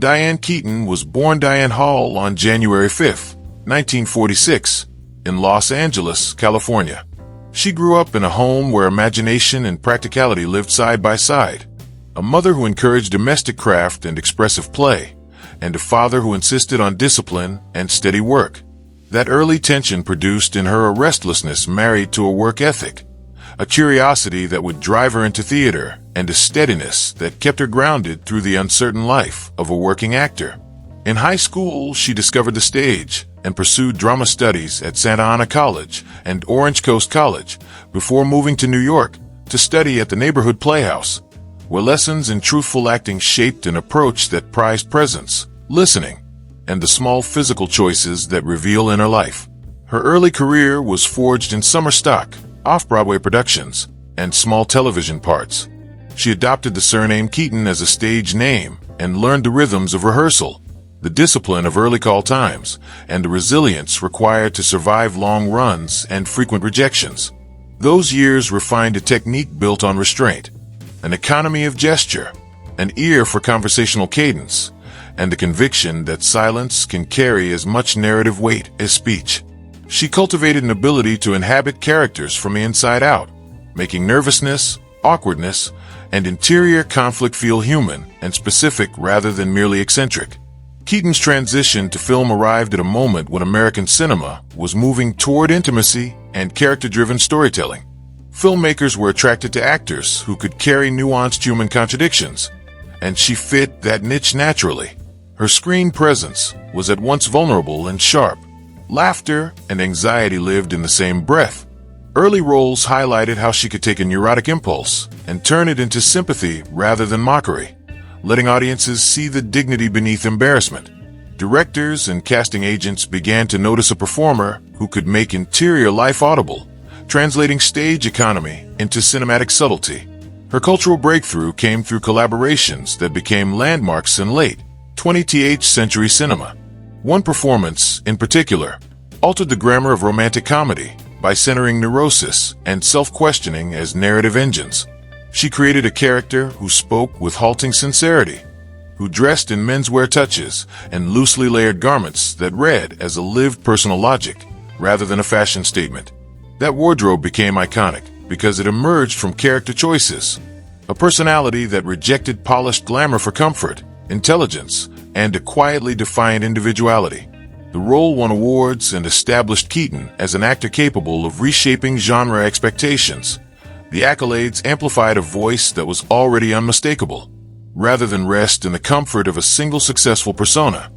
Diane Keaton was born Diane Hall on January 5, 1946, in Los Angeles, California. She grew up in a home where imagination and practicality lived side by side, a mother who encouraged domestic craft and expressive play, and a father who insisted on discipline and steady work. That early tension produced in her a restlessness married to a work ethic, a curiosity that would drive her into theater, and a steadiness that kept her grounded through the uncertain life of a working actor. In high school, she discovered the stage and pursued drama studies at Santa Ana College and Orange Coast College before moving to New York to study at the Neighborhood Playhouse, where lessons in truthful acting shaped an approach that prized presence, listening, and the small physical choices that reveal inner life. Her early career was forged in summer stock, off-Broadway productions, and small television parts. She adopted the surname Keaton as a stage name and learned the rhythms of rehearsal, the discipline of early call times, and the resilience required to survive long runs and frequent rejections. Those years refined a technique built on restraint, an economy of gesture, an ear for conversational cadence, and the conviction that silence can carry as much narrative weight as speech. She cultivated an ability to inhabit characters from the inside out, making nervousness, awkwardness, and interior conflict feel human and specific rather than merely eccentric. Keaton's transition to film arrived at a moment when American cinema was moving toward intimacy and character-driven storytelling. Filmmakers were attracted to actors who could carry nuanced human contradictions, and she fit that niche naturally. Her screen presence was at once vulnerable and sharp. Laughter and anxiety lived in the same breath. Early roles highlighted how she could take a neurotic impulse and turn it into sympathy rather than mockery, letting audiences see the dignity beneath embarrassment. Directors and casting agents began to notice a performer who could make interior life audible, translating stage economy into cinematic subtlety. Her cultural breakthrough came through collaborations that became landmarks in late 20th century cinema. One performance, in particular, altered the grammar of romantic comedy by centering neurosis and self-questioning as narrative engines. She created a character who spoke with halting sincerity, who dressed in menswear touches and loosely layered garments that read as a lived personal logic rather than a fashion statement. That wardrobe became iconic because it emerged from character choices, a personality that rejected polished glamour for comfort, intelligence, and a quietly defiant individuality. The role won awards and established Keaton as an actor capable of reshaping genre expectations. The accolades amplified a voice that was already unmistakable, rather than rest in the comfort of a single successful persona.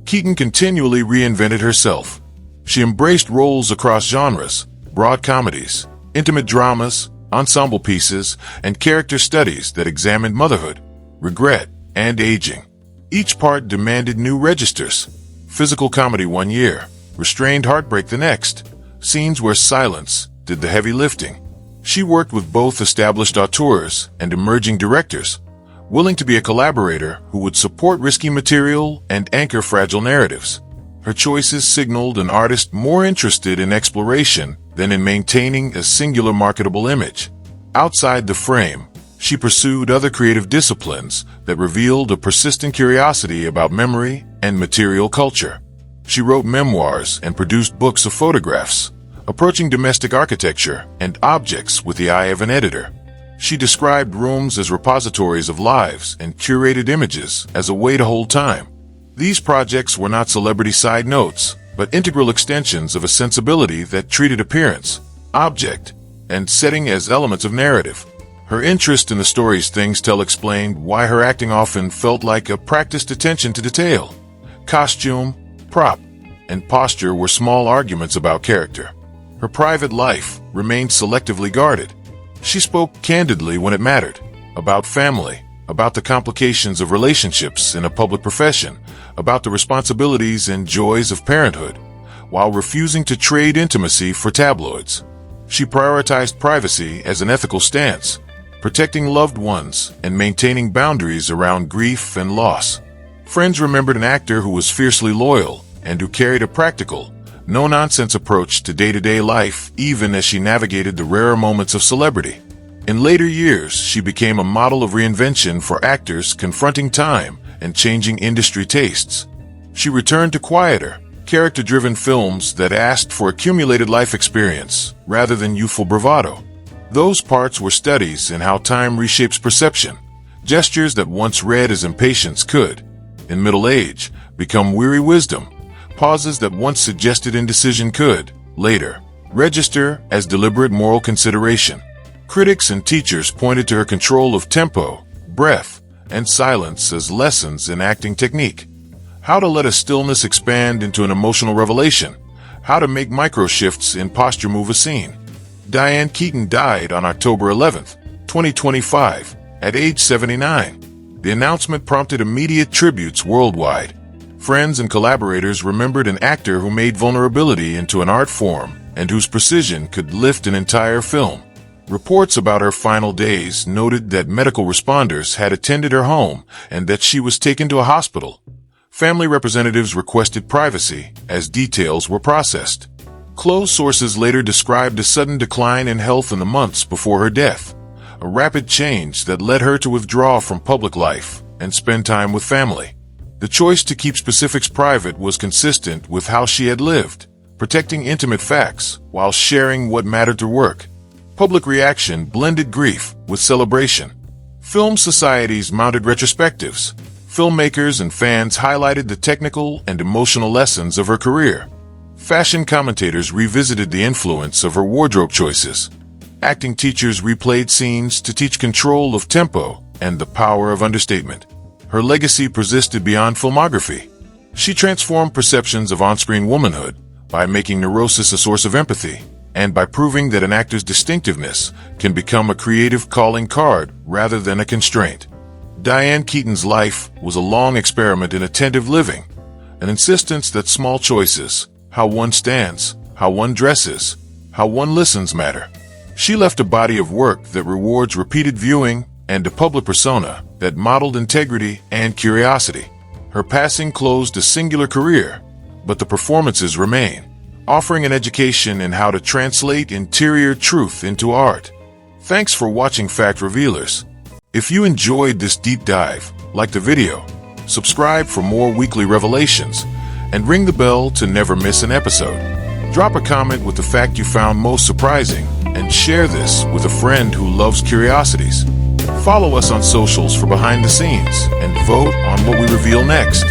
Keaton continually reinvented herself. She embraced roles across genres, broad comedies, intimate dramas, ensemble pieces, and character studies that examined motherhood, regret, and aging. Each part demanded new registers. Physical comedy one year, restrained heartbreak the next, scenes where silence did the heavy lifting. She worked with both established auteurs and emerging directors, willing to be a collaborator who would support risky material and anchor fragile narratives. Her choices signaled an artist more interested in exploration than in maintaining a singular marketable image. Outside the frame, she pursued other creative disciplines that revealed a persistent curiosity about memory and material culture. She wrote memoirs and produced books of photographs, approaching domestic architecture and objects with the eye of an editor. She described rooms as repositories of lives and curated images as a way to hold time. These projects were not celebrity side notes, but integral extensions of a sensibility that treated appearance, object, and setting as elements of narrative. Her interest in the stories things tell explained why her acting often felt like a practiced attention to detail. Costume, prop, and posture were small arguments about character. Her private life remained selectively guarded. She spoke candidly when it mattered, about family, about the complications of relationships in a public profession, about the responsibilities and joys of parenthood, while refusing to trade intimacy for tabloids. She prioritized privacy as an ethical stance, protecting loved ones and maintaining boundaries around grief and loss. Friends remembered an actor who was fiercely loyal and who carried a practical, no-nonsense approach to day-to-day life even as she navigated the rarer moments of celebrity. In later years, she became a model of reinvention for actors confronting time and changing industry tastes. She returned to quieter, character-driven films that asked for accumulated life experience rather than youthful bravado. Those parts were studies in how time reshapes perception. Gestures that once read as impatience could, in middle age, become weary wisdom. Pauses that once suggested indecision could, later, register as deliberate moral consideration. Critics and teachers pointed to her control of tempo, breath, and silence as lessons in acting technique. How to let a stillness expand into an emotional revelation. How to make micro-shifts in posture move a scene. Diane Keaton died on October 11, 2025, at age 79. The announcement prompted immediate tributes worldwide. Friends and collaborators remembered an actor who made vulnerability into an art form and whose precision could lift an entire film. Reports about her final days noted that medical responders had attended her home and that she was taken to a hospital. Family representatives requested privacy as details were processed. Close sources later described a sudden decline in health in the months before her death, a rapid change that led her to withdraw from public life and spend time with family. The choice to keep specifics private was consistent with how she had lived, protecting intimate facts while sharing what mattered to work. Public reaction blended grief with celebration. Film societies mounted retrospectives. Filmmakers and fans highlighted the technical and emotional lessons of her career. Fashion commentators revisited the influence of her wardrobe choices. Acting teachers replayed scenes to teach control of tempo and the power of understatement. Her legacy persisted beyond filmography. She transformed perceptions of on-screen womanhood by making neurosis a source of empathy, and by proving that an actor's distinctiveness can become a creative calling card rather than a constraint. Diane Keaton's life was a long experiment in attentive living, an insistence that small choices, how one stands, how one dresses, how one listens matter. She left a body of work that rewards repeated viewing and a public persona that modeled integrity and curiosity. Her passing closed a singular career, but the performances remain, offering an education in how to translate interior truth into art. Thanks for watching Fact Revealers. If you enjoyed this deep dive, like the video, subscribe for more weekly revelations, and ring the bell to never miss an episode. Drop a comment with the fact you found most surprising, and share this with a friend who loves curiosities. Follow us on socials for behind the scenes, and vote on what we reveal next.